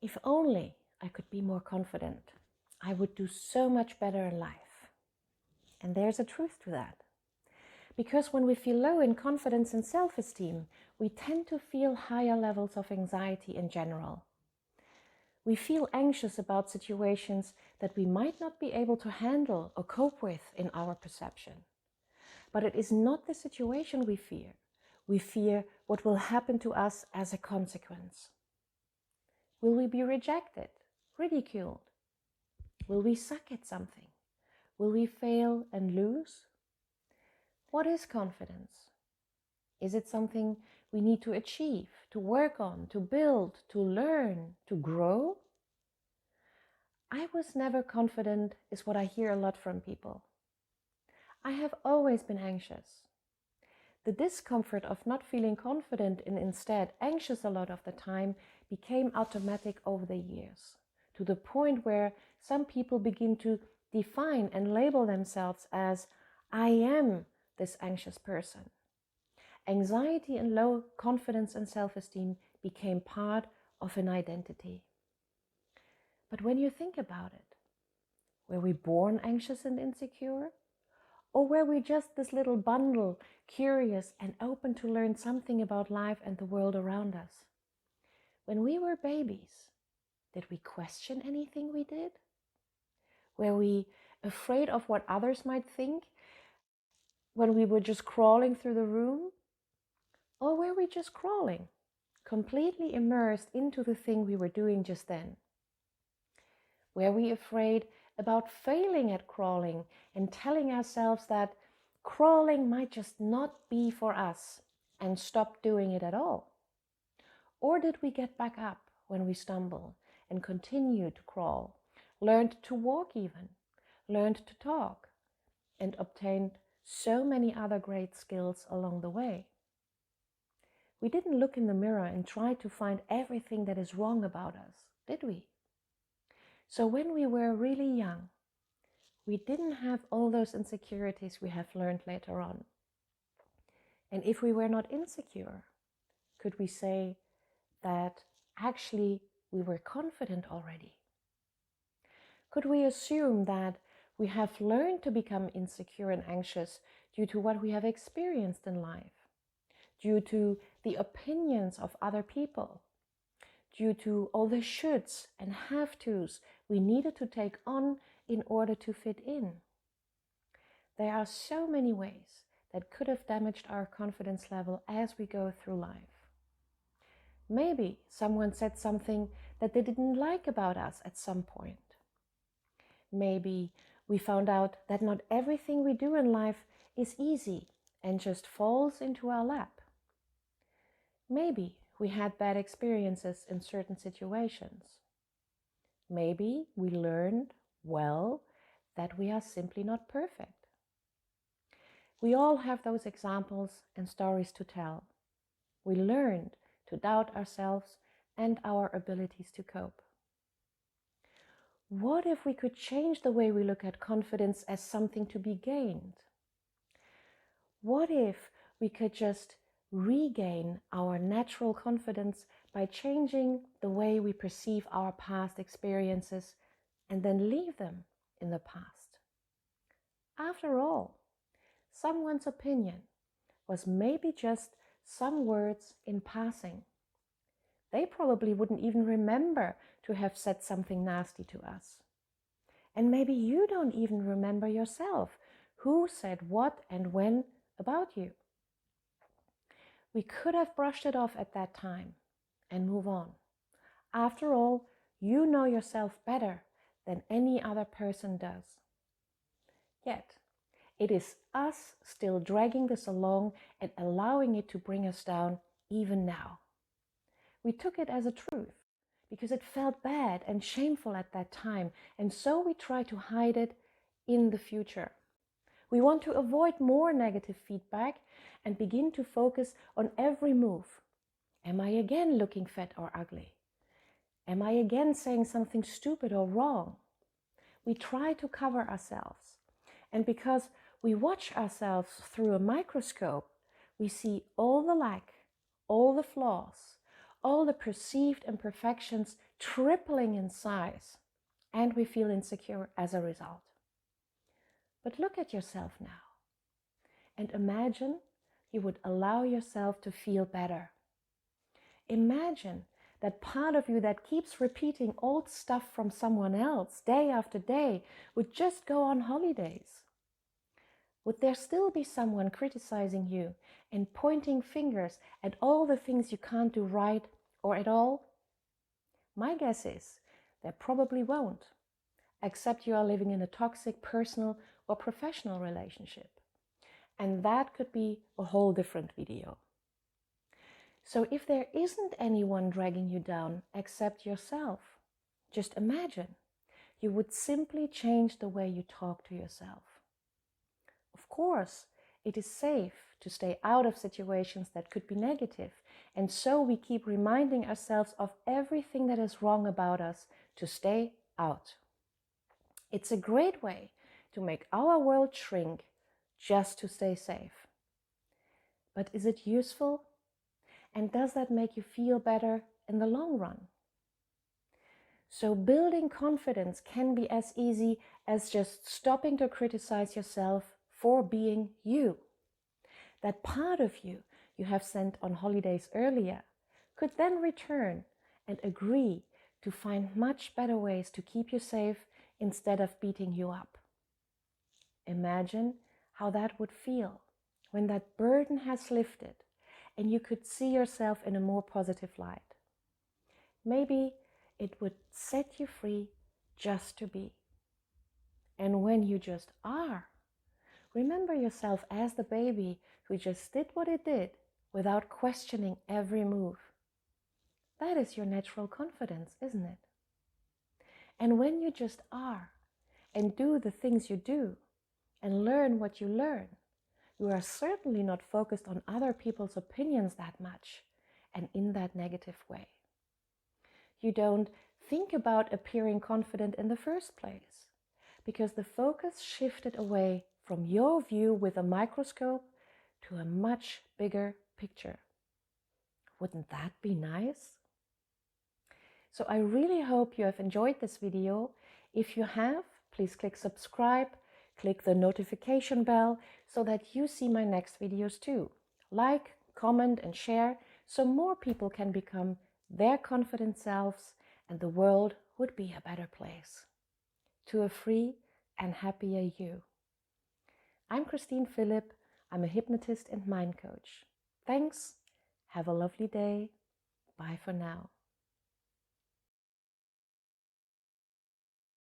If only I could be more confident, I would do so much better in life. And there's a truth to that. Because when we feel low in confidence and self-esteem, we tend to feel higher levels of anxiety in general. We feel anxious about situations that we might not be able to handle or cope with in our perception. But it is not the situation we fear. We fear what will happen to us as a consequence. Will we be rejected, ridiculed? Will we suck at something? Will we fail and lose? What is confidence? Is it something we need to achieve, to work on, to build, to learn, to grow? I was never confident is what I hear a lot from people. I have always been anxious. The discomfort of not feeling confident and instead anxious a lot of the time became automatic over the years, to the point where some people begin to define and label themselves as, I am this anxious person. Anxiety and low confidence and self-esteem became part of an identity. But when you think about it, were we born anxious and insecure? Or were we just this little bundle, curious and open to learn something about life and the world around us? When we were babies, did we question anything we did? Were we afraid of what others might think when we were just crawling through the room? Or were we just crawling, completely immersed into the thing we were doing just then? Were we afraid about failing at crawling and telling ourselves that crawling might just not be for us and stop doing it at all? Or did we get back up when we stumble and continue to crawl, learned to walk even, learned to talk, and obtained so many other great skills along the way? We didn't look in the mirror and try to find everything that is wrong about us, did we? So when we were really young, we didn't have all those insecurities we have learned later on. And if we were not insecure, could we say that actually we were confident already? Could we assume that we have learned to become insecure and anxious due to what we have experienced in life, due to the opinions of other people, due to all the shoulds and have-tos we needed to take on in order to fit in? There are so many ways that could have damaged our confidence level as we go through life. Maybe someone said something that they didn't like about us at some point. Maybe we found out that not everything we do in life is easy and just falls into our lap. Maybe we had bad experiences in certain situations. Maybe we learned, well, that we are simply not perfect. We all have those examples and stories to tell. We learned to doubt ourselves and our abilities to cope. What if we could change the way we look at confidence as something to be gained? What if we could just regain our natural confidence by changing the way we perceive our past experiences and then leave them in the past? After all, someone's opinion was maybe just some words in passing. They probably wouldn't even remember to have said something nasty to us. And maybe you don't even remember yourself who said what and when about you. We could have brushed it off at that time and move on. After all, you know yourself better than any other person does. Yet, it is us still dragging this along and allowing it to bring us down even now. We took it as a truth because it felt bad and shameful at that time, and so we try to hide it in the future. We want to avoid more negative feedback and begin to focus on every move. Am I again looking fat or ugly? Am I again saying something stupid or wrong? We try to cover ourselves. And because we watch ourselves through a microscope, we see all the lack, all the flaws, all the perceived imperfections tripling in size, and we feel insecure as a result. But look at yourself now and imagine you would allow yourself to feel better. Imagine that part of you that keeps repeating old stuff from someone else day after day would just go on holidays. Would there still be someone criticizing you and pointing fingers at all the things you can't do right or at all? My guess is there probably won't, except you are living in a toxic personal or professional relationship. And that could be a whole different video. So if there isn't anyone dragging you down except yourself, just imagine you would simply change the way you talk to yourself. Of course, it is safe to stay out of situations that could be negative, and so we keep reminding ourselves of everything that is wrong about us to stay out. It's a great way to make our world shrink just to stay safe. But is it useful? And does that make you feel better in the long run? So building confidence can be as easy as just stopping to criticize yourself for being you. That part of you have sent on holidays earlier could then return and agree to find much better ways to keep you safe instead of beating you up. Imagine how that would feel when that burden has lifted and you could see yourself in a more positive light. Maybe it would set you free just to be. And when you just are, remember yourself as the baby who just did what it did without questioning every move. That is your natural confidence, isn't it? And when you just are and do the things you do and learn what you learn, you are certainly not focused on other people's opinions that much and in that negative way. You don't think about appearing confident in the first place because the focus shifted away from your view with a microscope to a much bigger picture. Wouldn't that be nice? So I really hope you have enjoyed this video. If you have, please click subscribe, click the notification bell so that you see my next videos too. Like, comment and share so more people can become their confident selves and the world would be a better place. To a free and happier you. I'm Philipp. I'm a hypnotist and mind coach. Thanks. Have a lovely day. Bye for now.